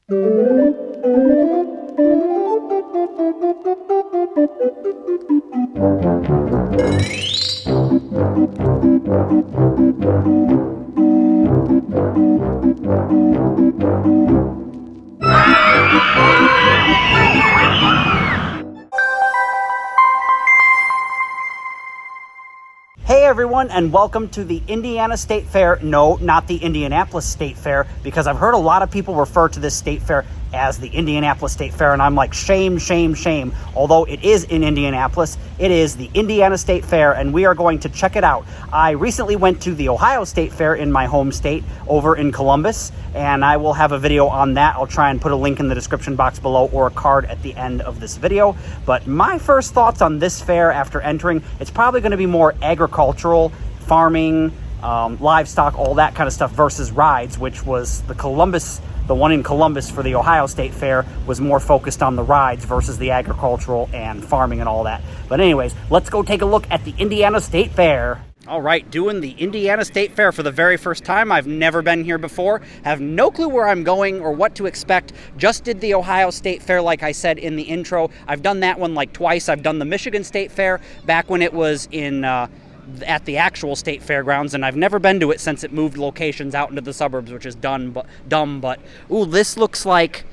Hey everyone, and welcome to the Indiana State Fair. No, not the Indianapolis State Fair, because I've heard a lot of people refer to this state fair as the Indianapolis State Fair, and I'm like, shame, shame, shame. Although it is in Indianapolis, it is the Indiana State Fair, and we are going to check it out. I recently went to the Ohio State Fair in my home state over in Columbus, and I will have a video on that. I'll try and put a link in the description box below or a card at the end of this video. But my first thoughts on this fair after entering, it's probably going to be more agricultural, farming, livestock, all that kind of stuff versus rides, which was the one in Columbus for the Ohio State Fair was more focused on the rides versus the agricultural and farming and all that. But anyways, let's go take a look at the Indiana State Fair. All right, doing the Indiana State Fair for the very first time. I've never been here before, have no clue where I'm going or what to expect. Just did the Ohio State Fair, like I said in the intro. I've done that one like twice. I've done the Michigan State Fair back when it was at the actual state fairgrounds, and I've never been to it since it moved locations out into the suburbs, which is dumb, but ooh, this looks like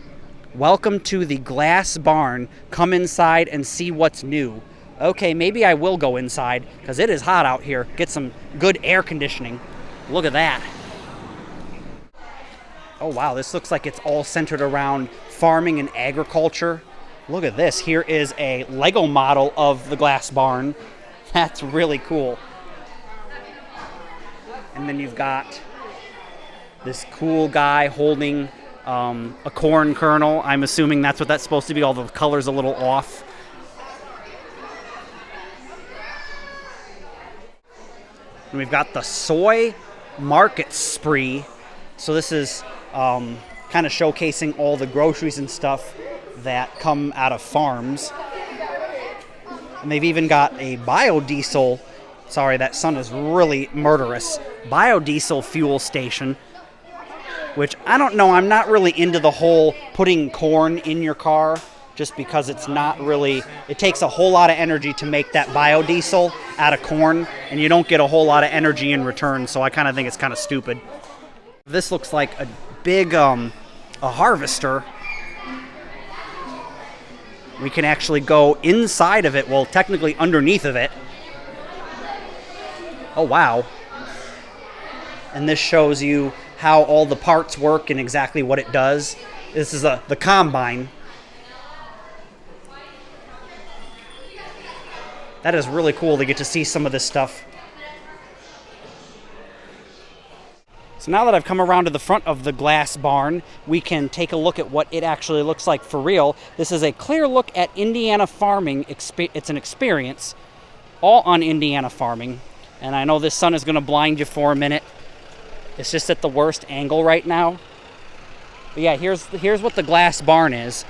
welcome to the glass barn. Come inside and see what's new. Okay, maybe I will go inside because it is hot out here. Get some good air conditioning. Look at that. Oh wow, this looks like it's all centered around farming and agriculture. Look at this. Here is a Lego model of the glass barn. That's really cool. And then you've got this cool guy holding a corn kernel. I'm assuming that's what that's supposed to be. All the color's a little off. And we've got the soy market spree. So this is kind of showcasing all the groceries and stuff that come out of farms. And they've even got a biodiesel, sorry, that sun is really murderous, biodiesel fuel station, which I don't know, I'm not really into the whole putting corn in your car, just because it's not really, it takes a whole lot of energy to make that biodiesel out of corn, and you don't get a whole lot of energy in return, so I kind of think it's kind of stupid. This looks like a big, a harvester. We can actually go inside of it, well, technically underneath of it. Oh, wow. And this shows you how all the parts work and exactly what it does. This is the combine. That is really cool to get to see some of this stuff. So now that I've come around to the front of the glass barn, we can take a look at what it actually looks like for real. This is a clear look at Indiana farming. It's an experience all on Indiana farming. And I know this sun is going to blind you for a minute. It's just at the worst angle right now. But yeah, here's what the glass barn is.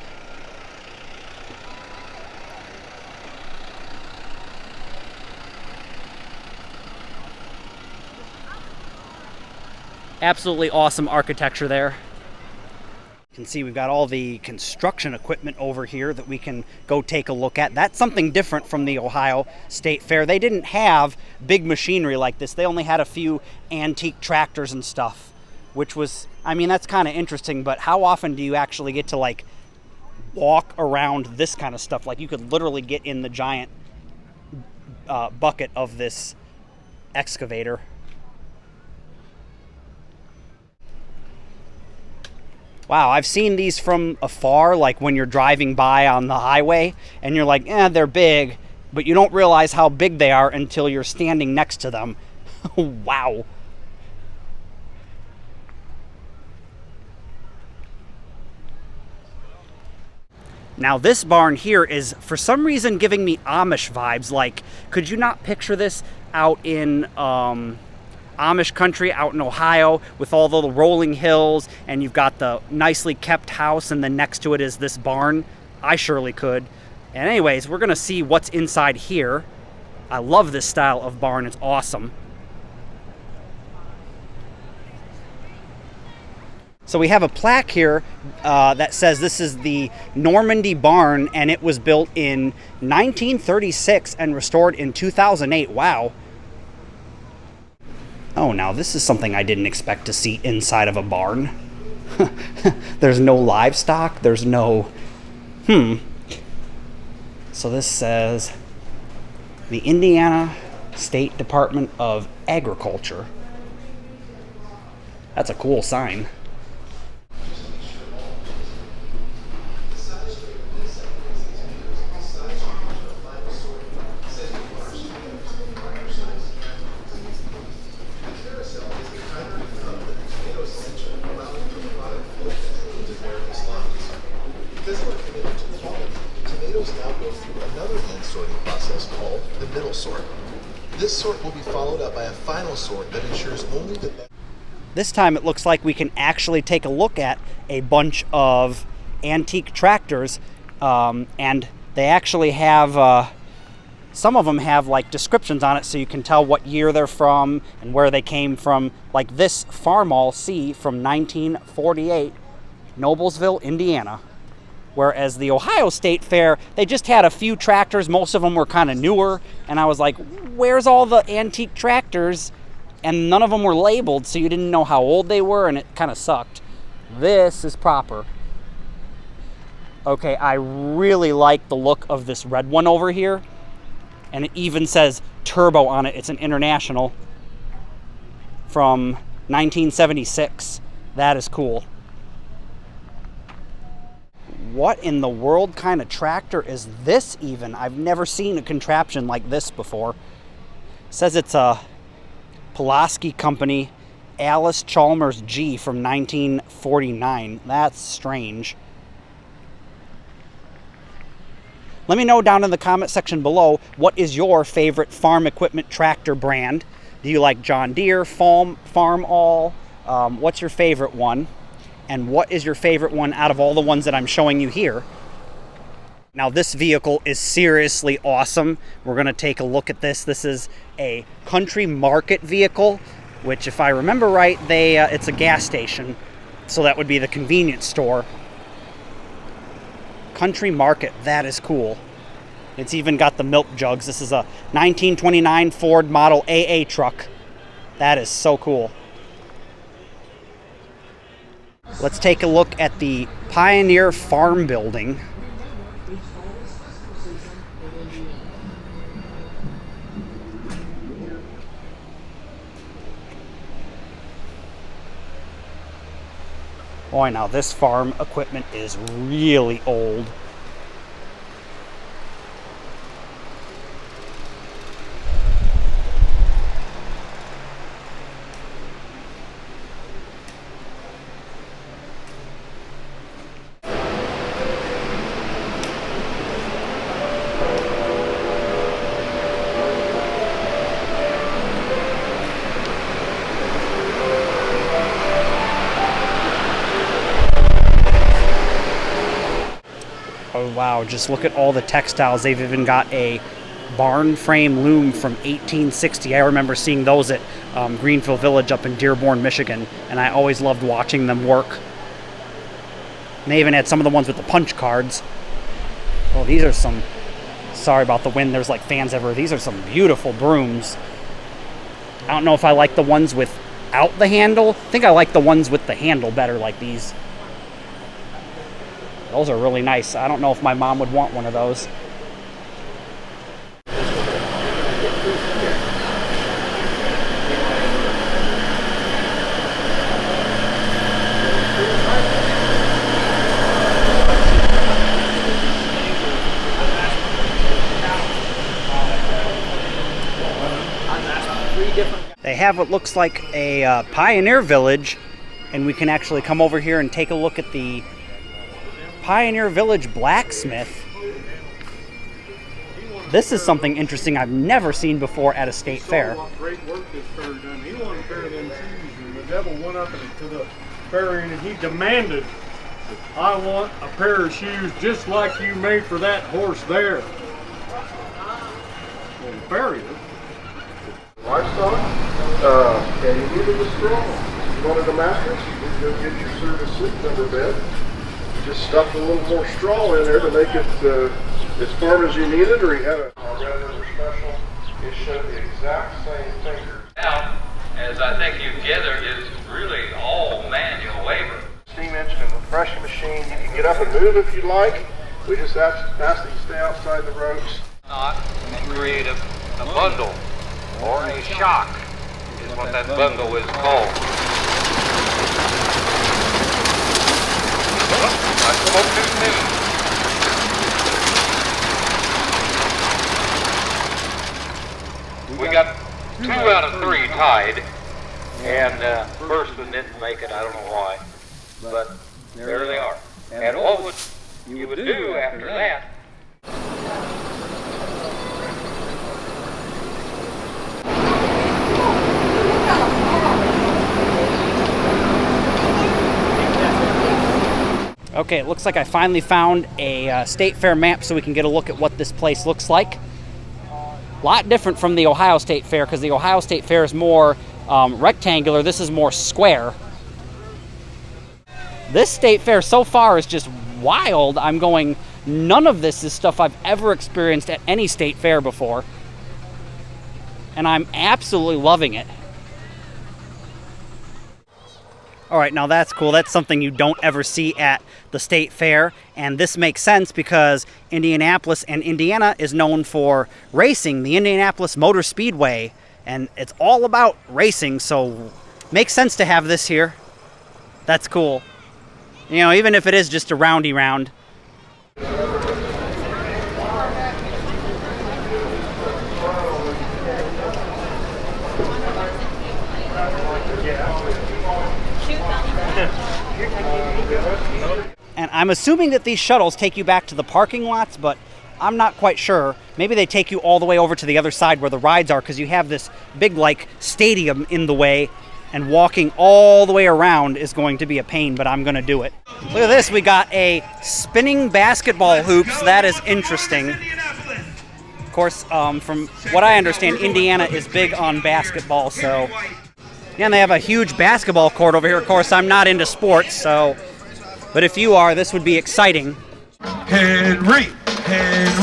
Absolutely awesome architecture there. You can see we've got all the construction equipment over here that we can go take a look at. That's something different from the Ohio State Fair. They didn't have big machinery like this. They only had a few antique tractors and stuff, which was, I mean, that's kind of interesting, but how often do you actually get to like walk around this kind of stuff? Like you could literally get in the giant bucket of this excavator. Wow, I've seen these from afar, like when you're driving by on the highway, and you're like, they're big, but you don't realize how big they are until you're standing next to them. Wow. Now this barn here is, for some reason, giving me Amish vibes. Like, could you not picture this out in Amish country out in Ohio with all the rolling hills, and you've got the nicely kept house, and then next to it is this barn? I surely could. And anyways, we're gonna see what's inside here. I love this style of barn, it's awesome. So we have a plaque here that says this is the Normandy barn, and it was built in 1936 and restored in 2008. Wow. Oh, now this is something I didn't expect to see inside of a barn. There's no livestock. There's no... So this says the Indiana State Department of Agriculture. That's a cool sign. Tomatoes now go through another hand sorting process called the middle sort. This sort will be followed up by a final sort that ensures only the best. This time it looks like we can actually take a look at a bunch of antique tractors, and they actually have, some of them have like descriptions on it so you can tell what year they're from and where they came from. Like this Farmall C from 1948, Noblesville, Indiana. Whereas the Ohio State Fair, they just had a few tractors. Most of them were kind of newer. And I was like, where's all the antique tractors? And none of them were labeled, so you didn't know how old they were, and it kind of sucked. This is proper. Okay, I really like the look of this red one over here. And it even says turbo on it. It's an International from 1976. That is cool. What in the world kind of tractor is this even? I've never seen a contraption like this before. It says it's a Pulaski Company Alice Chalmers G from 1949. That's strange. Let me know down in the comment section below, what is your favorite farm equipment tractor brand? Do you like John Deere, Farmall? What's your favorite one? And what is your favorite one out of all the ones that I'm showing you here? Now this vehicle is seriously awesome. We're gonna take a look at this. This is a Country Market vehicle, which if I remember right, it's a gas station. So that would be the convenience store. Country Market, that is cool. It's even got the milk jugs. This is a 1929 Ford Model AA truck. That is so cool. Let's take a look at the Pioneer Farm Building. Boy, now this farm equipment is really old. Oh wow, just look at all the textiles. They've even got a barn frame loom from 1860. I remember seeing those at Greenville Village up in Dearborn, Michigan, and I always loved watching them work. And they even had some of the ones with the punch cards. Oh, these are some, sorry about the wind, there's like fans everywhere. These are some beautiful brooms. I don't know if I like the ones without the handle. I think I like the ones with the handle better, like these. Those are really nice. I don't know if my mom would want one of those. They have what looks like a Pioneer Village, and we can actually come over here and take a look at the Pioneer Village blacksmith. This is something interesting I've never seen before at a state fair. Great work this fair done. He wanted a pair of them shoes, and the devil went up to the fair and he demanded, "I want a pair of shoes just like you made for that horse there." Well, the farrier. Livestock, and he needed a straw. wanted a mattress, you can go get your service sleep number bed. Just stuff a little more straw in there to make it as firm as you need it, or you have a rather special. It showed the exact same finger. Now, as I think you've gathered, is really all manual labor. Steam engine and the threshing machine. You can get up and move if you'd like. We just ask that you stay outside the ropes. Not create a bundle or a shock is what that bundle is called. I spoke too soon. We got 2 out of 3 tied, and first one didn't make it. I don't know why, but there they are. And what would you would do after that? Okay, it looks like I finally found a state fair map so we can get a look at what this place looks like. A lot different from the Ohio State Fair, because the Ohio State Fair is more rectangular. This is more square. This state fair so far is just wild. I'm going, none of this is stuff I've ever experienced at any state fair before. And I'm absolutely loving it. All right, now that's cool. That's something you don't ever see at the state fair. And this makes sense because Indianapolis and Indiana is known for racing, the Indianapolis Motor Speedway. And it's all about racing, so makes sense to have this here. That's cool. You know, even if it is just a roundy round. And I'm assuming that these shuttles take you back to the parking lots, but I'm not quite sure. Maybe they take you all the way over to the other side where the rides are, because you have this big, like, stadium in the way, and walking all the way around is going to be a pain, but I'm going to do it. Look at this. We got a spinning basketball hoops. That is interesting. Of course, from what I understand, Indiana is big on basketball, so... Yeah, and they have a huge basketball court over here. Of course, I'm not into sports, so... But if you are, this would be exciting. Henry! 1, 2, 3,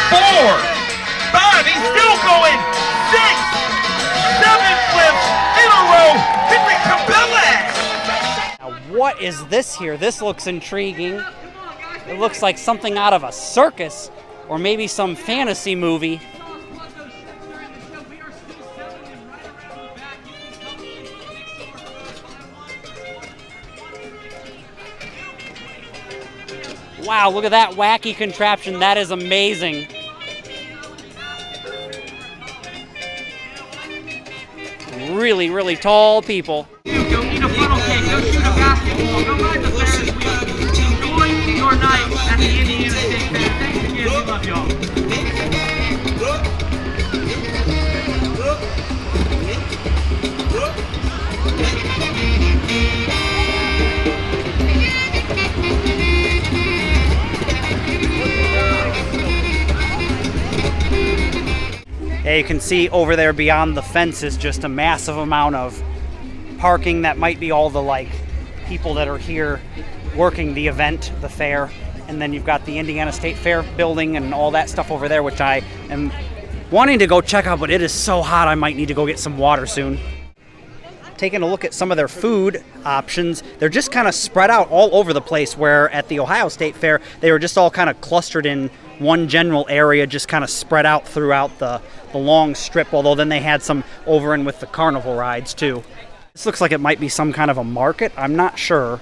4, 5, he's still going! 6, 7 flips in a row! Henry Cabela! Now, what is this here? This looks intriguing. It looks like something out of a circus, or maybe some fantasy movie. Wow, look at that wacky contraption. That is amazing. Really, really tall people. Go eat a funnel cake, go shoot a basketball, go ride the Ferris wheel. Enjoy your night at the Indiana State Fair. Thanks again, we love y'all. Yeah, you can see over there beyond the fence is just a massive amount of parking. That might be all the, like, people that are here working the event, the fair. And then you've got the Indiana State Fair building and all that stuff over there, which I am wanting to go check out, but it is so hot I might need to go get some water soon. Taking a look at some of their food options, they're just kind of spread out all over the place, where at the Ohio State Fair, they were just all kind of clustered in one general area, just kind of spread out throughout the long strip, although then they had some over in with the carnival rides too. This looks like it might be some kind of a market. I'm not sure.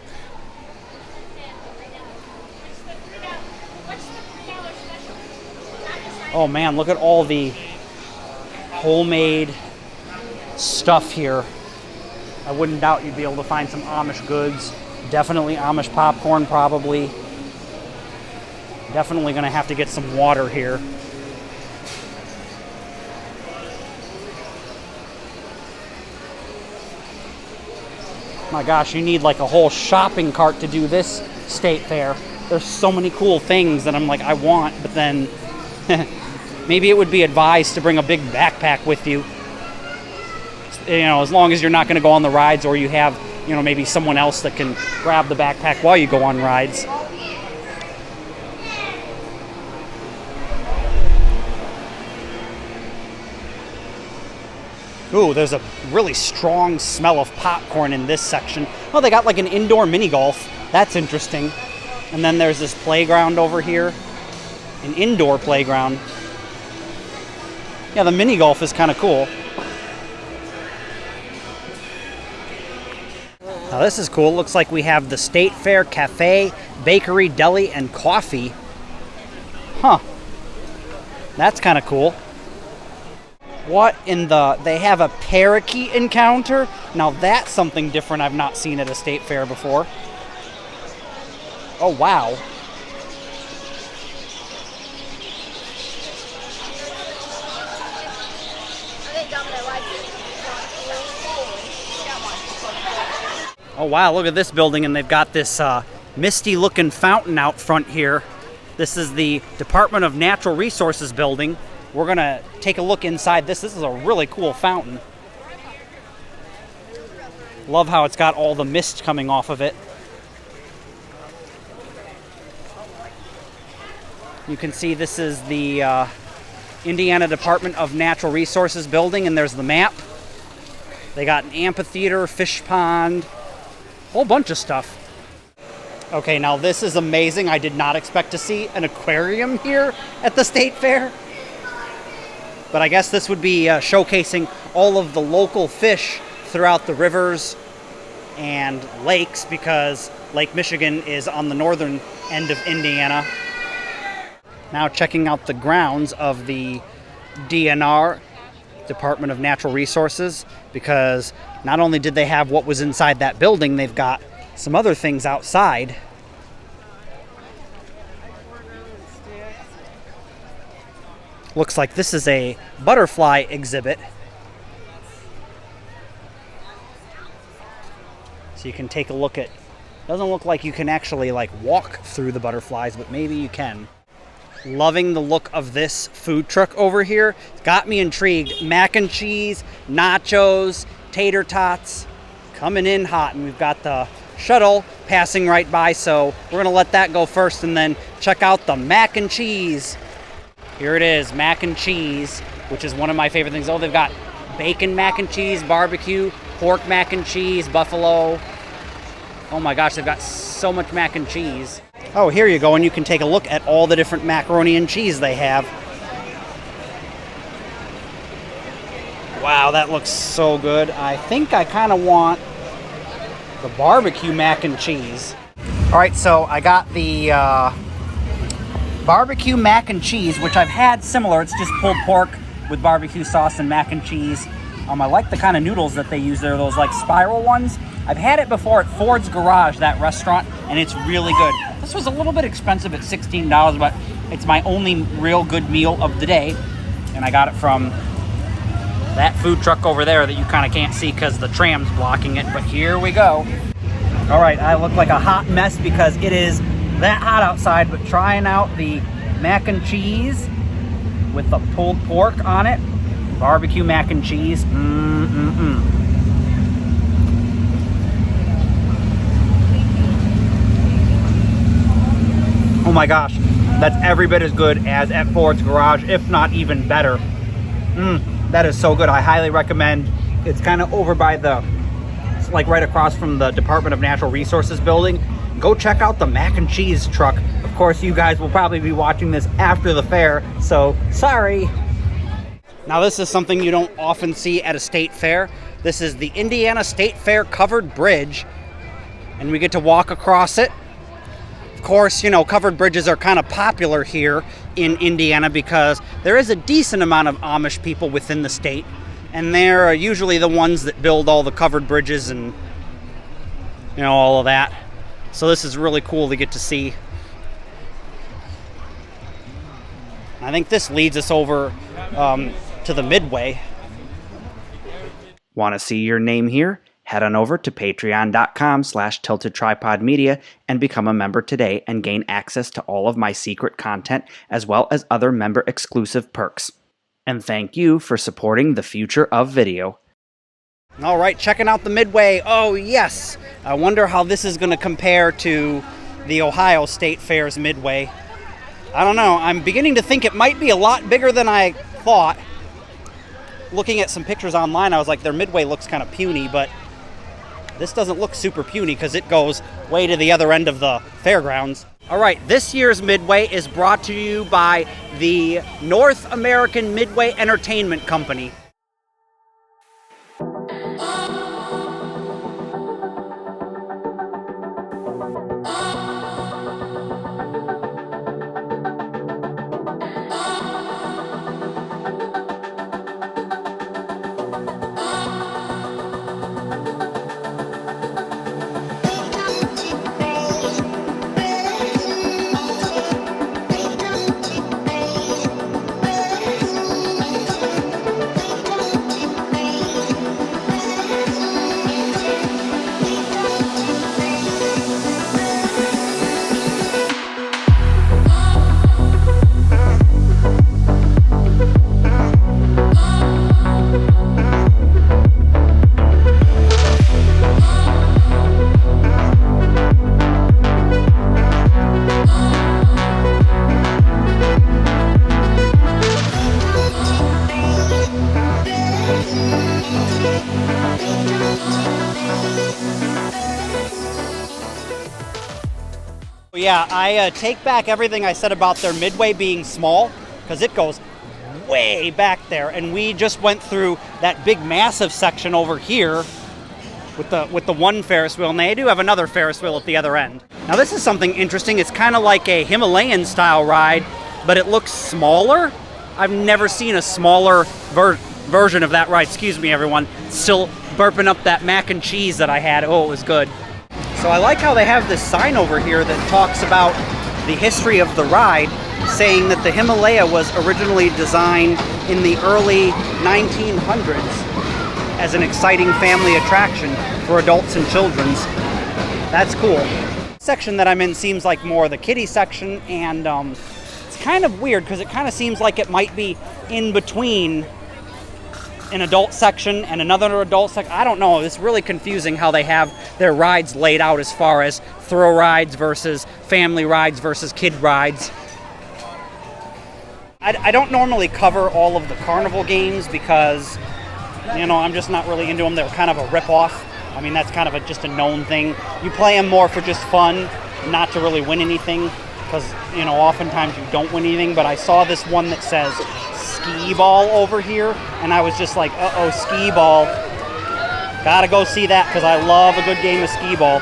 Oh man, look at all the homemade stuff here. I wouldn't doubt you'd be able to find some Amish goods. Definitely Amish popcorn, probably. Definitely going to have to get some water here. My gosh, you need like a whole shopping cart to do this state fair. There's so many cool things that I'm like, I want, but then maybe it would be advised to bring a big backpack with you. You know, as long as you're not going to go on the rides, or you have, you know, maybe someone else that can grab the backpack while you go on rides. Ooh, there's a really strong smell of popcorn in this section. Oh, they got like an indoor mini golf. That's interesting. And then there's this playground over here, an indoor playground. Yeah, the mini golf is kind of cool. Now this is cool. Looks like we have the State Fair Cafe, Bakery, Deli, and Coffee. Huh. That's kind of cool. What in the... They have a parakeet encounter? Now that's something different I've not seen at a state fair before. Oh, wow. Oh, wow, look at this building, and they've got this misty-looking fountain out front here. This is the Department of Natural Resources building. We're going to take a look inside this. This is a really cool fountain. Love how it's got all the mist coming off of it. You can see this is the Indiana Department of Natural Resources building, and there's the map. They got an amphitheater, fish pond, whole bunch of stuff. Okay, now this is amazing. I did not expect to see an aquarium here at the state fair. But I guess this would be showcasing all of the local fish throughout the rivers and lakes, because Lake Michigan is on the northern end of Indiana. Now checking out the grounds of the DNR, Department of Natural Resources, because not only did they have what was inside that building, they've got some other things outside. Looks like this is a butterfly exhibit. So you can take a look at... Doesn't look like you can actually like walk through the butterflies, but maybe you can. Loving the look of this food truck over here. It's got me intrigued. Mac and cheese, nachos, tater tots, coming in hot. And we've got the shuttle passing right by, so we're gonna let that go first and then check out the mac and cheese. Here it is, mac and cheese, which is one of my favorite things. Oh, they've got bacon mac and cheese, barbecue, pork mac and cheese, buffalo. Oh my gosh, they've got so much mac and cheese. Oh, here you go, and you can take a look at all the different macaroni and cheese they have. Wow, that looks so good. I think I kind of want the barbecue mac and cheese. All right, so I got the barbecue mac and cheese, which I've had similar. It's just pulled pork with barbecue sauce and mac and cheese. I like the kind of noodles that they use there, those like spiral ones. I've had it before at Ford's Garage, that restaurant, and it's really good. This was a little bit expensive at $16, but it's my only real good meal of the day. And I got it from that food truck over there that you kind of can't see because the tram's blocking it, but here we go. All right, I look like a hot mess because it is that hot outside, but trying out the mac and cheese with the pulled pork on it. Barbecue mac and cheese. Oh my gosh, that's every bit as good as at Ford's Garage, if not even better. That is so good. I highly recommend. It's kind of over by the, it's like right across from the Department of Natural Resources building. Go check out the mac and cheese truck. Of course, you guys will probably be watching this after the fair, so sorry. Now this is something you don't often see at a state fair. This is the Indiana State Fair covered bridge, and we get to walk across it. Of course, you know, covered bridges are kind of popular here in Indiana because there is a decent amount of Amish people within the state, and they're usually the ones that build all the covered bridges and, you know, all of that. So this is really cool to get to see. I think this leads us over to the Midway. Want to see your name here? Head on over to patreon.com/tiltedtripodmedia and become a member today and gain access to all of my secret content as well as other member-exclusive perks. And thank you for supporting the future of video. All right, checking out the Midway. Oh, yes. I wonder how this is going to compare to the Ohio State Fair's Midway. I don't know. I'm beginning to think it might be a lot bigger than I thought. Looking at some pictures online, I was like, their Midway looks kind of puny, but this doesn't look super puny because it goes way to the other end of the fairgrounds. All right, this year's Midway is brought to you by the North American Midway Entertainment Company. Yeah, I take back everything I said about their Midway being small, because it goes way back there, and we just went through that big massive section over here with the one Ferris wheel, and they do have another Ferris wheel at the other end. Now this is something interesting. It's kind of like a Himalayan style ride, but it looks smaller. I've never seen a smaller version of that ride. Excuse me, everyone. Still burping up that mac and cheese that I had. Oh, it was good. So I like how they have this sign over here that talks about the history of the ride, saying that the Himalaya was originally designed in the early 1900s as an exciting family attraction for adults and children's. That's cool. The section that I'm in seems like more the kiddie section, and it's kind of weird because it kind of seems like it might be in between an adult section and another adult section. I don't know. It's really confusing how they have their rides laid out as far as thrill rides versus family rides versus kid rides. I don't normally cover all of the carnival games because, you know, I'm just not really into them. They're kind of a rip-off. I mean, that's kind of just a known thing. You play them more for just fun, not to really win anything, because, you know, oftentimes you don't win anything. But I saw this one that says skee ball over here, and I was just like, uh-oh, skee ball. Gotta go see that because I love a good game of skee ball.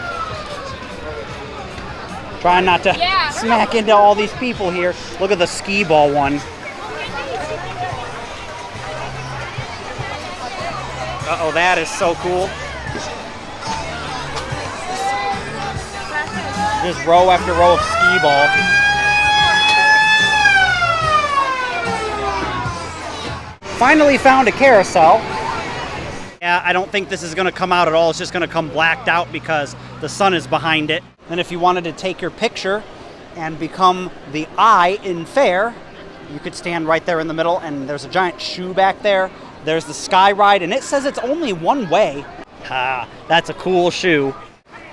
Trying not to smack into all these people here. Look at the skee ball one. Uh-oh, that is so cool. Just row after row of skee ball. Finally found a carousel. Yeah, I don't think this is going to come out at all. It's just going to come blacked out because the sun is behind it. And if you wanted to take your picture and become the eye in fair, you could stand right there in the middle, and there's a giant shoe back there. There's the sky ride, and it says it's only one way. Ah, that's a cool shoe.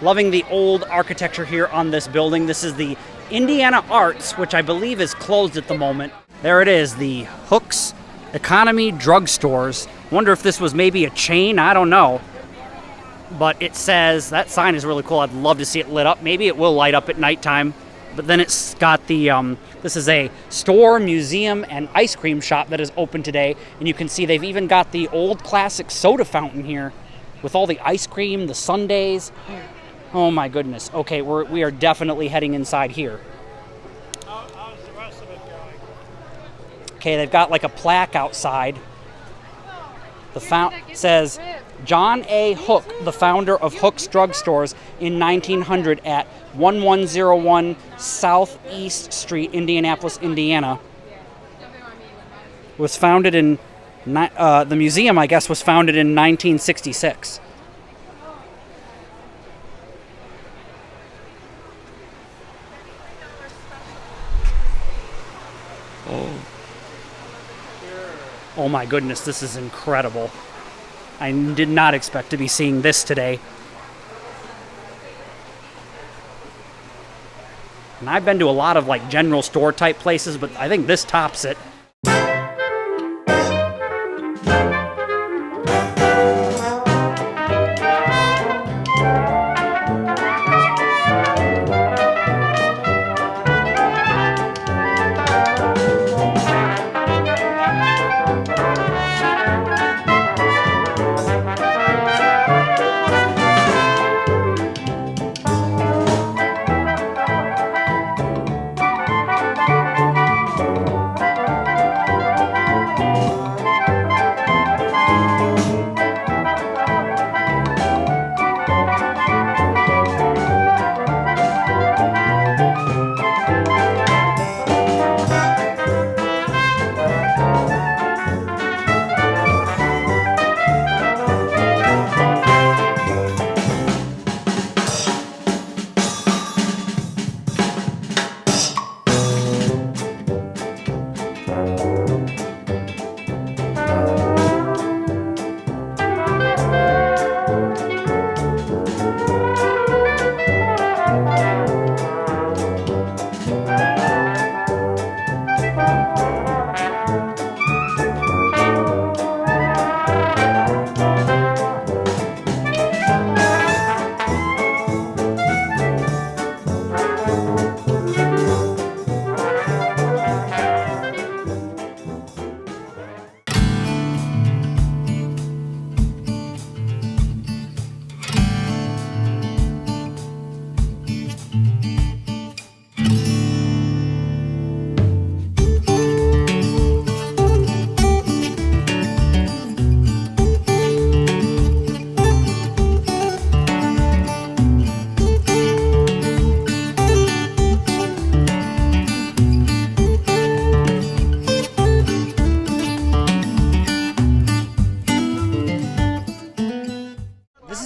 Loving the old architecture here on this building. This is the Indiana Arts, which I believe is closed at the moment. There it is, the Hooks Economy Drugstores. Wonder if this was maybe a chain, I don't know. But it says, that sign is really cool. I'd love to see it lit up. Maybe it will light up at nighttime. But then it's got the, this is a store, museum, and ice cream shop that is open today. And you can see they've even got the old classic soda fountain here with all the ice cream, the sundaes. Oh my goodness. Okay, we are definitely heading inside here. How's the rest of it going? Okay, they've got like a plaque outside. The fountain says, John A. Hook, the founder of Hook's Drugstores in 1900 at 1101 Southeast Street, Indianapolis, Indiana. Was founded in, the museum, I guess, was founded in 1966. Oh my goodness, this is incredible. I did not expect to be seeing this today. And I've been to a lot of like general store type places, but I think this tops it.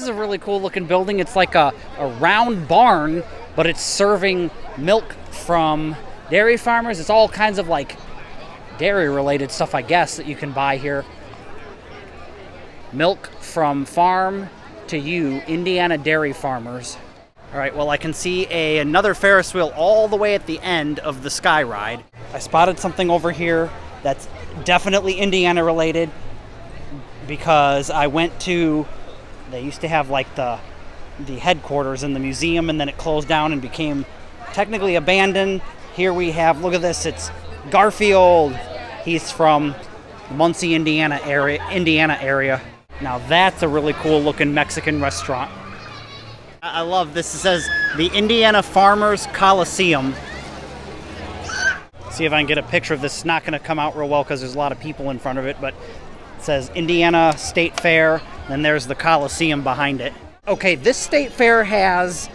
Really cool looking building. It's like a round barn, but it's serving milk from dairy farmers. It's all kinds of like dairy related stuff, I guess, that you can buy here. Milk from farm to you, Indiana dairy farmers. All right, well, I can see another Ferris wheel all the way at the end of the Sky Ride. I spotted something over here that's definitely Indiana related because I went to, they used to have like the headquarters in the museum, and then it closed down and became technically abandoned. Here we have, look at this, it's Garfield. He's from Muncie, Indiana area. Now that's a really cool looking Mexican restaurant. I love this. It says the Indiana Farmers Coliseum. See if I can get a picture of this. It's not going to come out real well because there's a lot of people in front of it, but it says Indiana State Fair, and there's the Coliseum behind it. Okay, this state fair has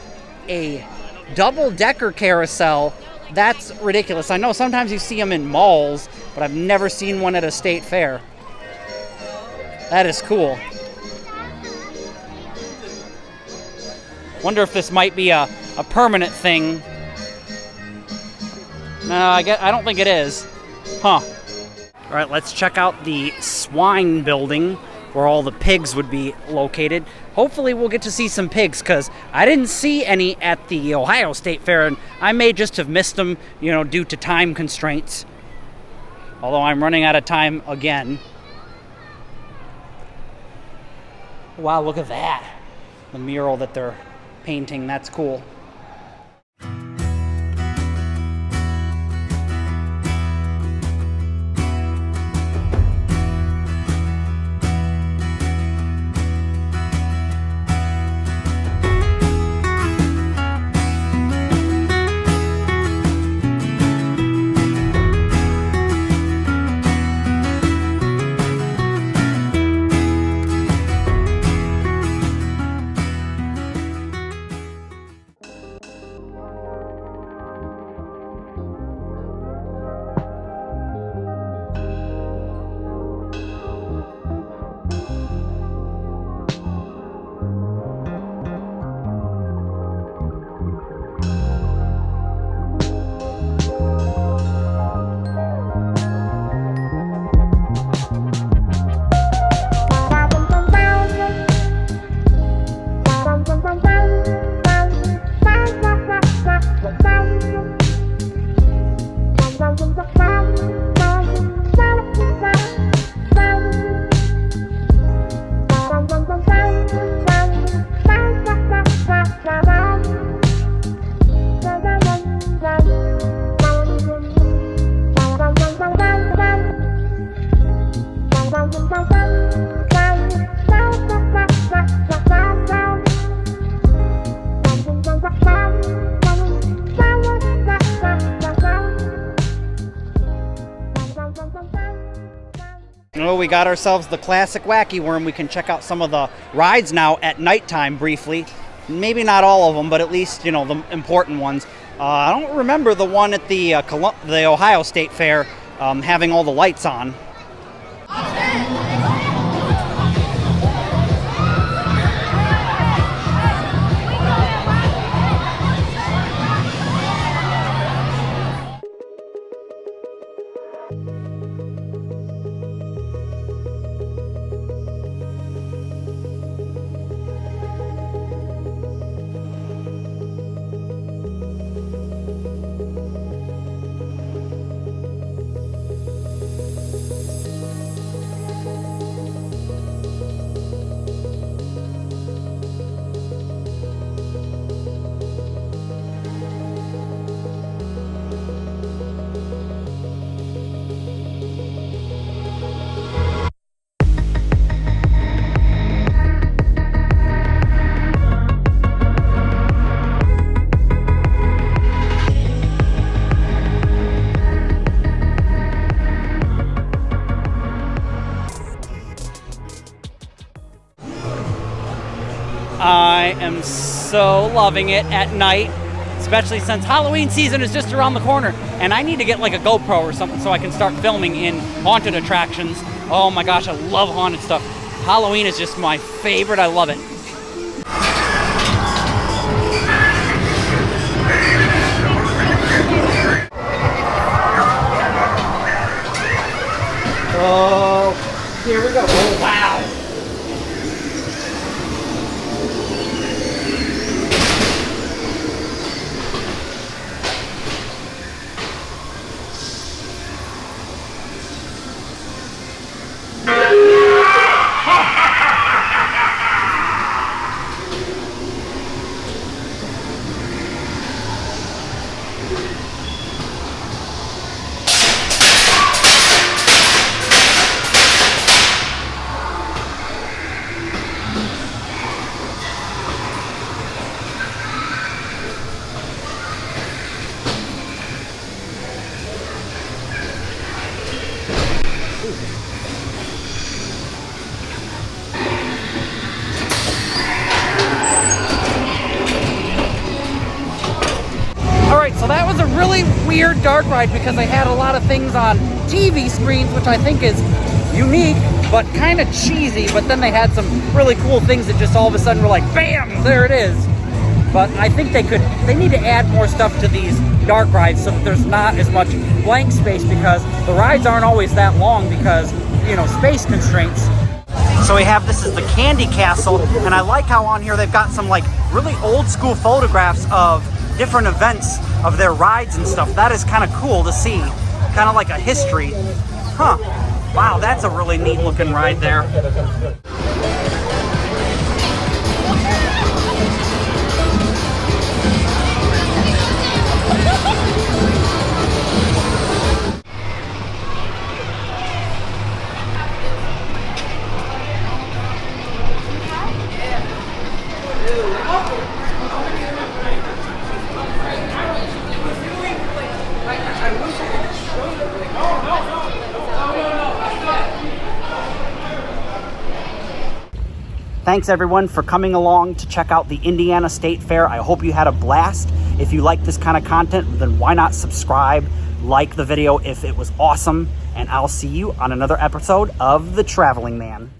a double-decker carousel. That's ridiculous. I know sometimes you see them in malls, but I've never seen one at a state fair. That is cool. Wonder if this might be a permanent thing. No, I don't think it is. Huh. All right, let's check out the swine building where all the pigs would be located. Hopefully we'll get to see some pigs because I didn't see any at the Ohio State Fair, and I may just have missed them, due to time constraints. Although I'm running out of time again. Wow, look at that. The mural that they're painting, that's cool. we got ourselves the classic Wacky Worm. We can check out some of the rides now at nighttime briefly. Maybe not all of them, but at least, you know, the important ones. I don't remember the one at the Ohio State Fair having all the lights on. I am so loving it at night, especially since Halloween season is just around the corner, and I need to get like a GoPro or something so I can start filming in haunted attractions. Oh my gosh, I love haunted stuff. Halloween is just my favorite. I love it. Oh, here we go. Oh, wow. So that was a really weird dark ride because they had a lot of things on TV screens, which I think is unique, but kind of cheesy. But then they had some really cool things that just all of a sudden were like, bam, there it is. But I think they need to add more stuff to these dark rides so that there's not as much blank space, because the rides aren't always that long because, you know, space constraints. So we have, this is the Candy Castle, and I like how on here they've got some like really old school photographs of different events of their rides and stuff. That is kind of cool to see, kind of like a history. Huh. Wow, that's a really neat looking ride there. Thanks everyone for coming along to check out the Indiana State Fair. I hope you had a blast. If you like this kind of content, then why not subscribe, like the video if it was awesome, and I'll see you on another episode of The Traveling Man.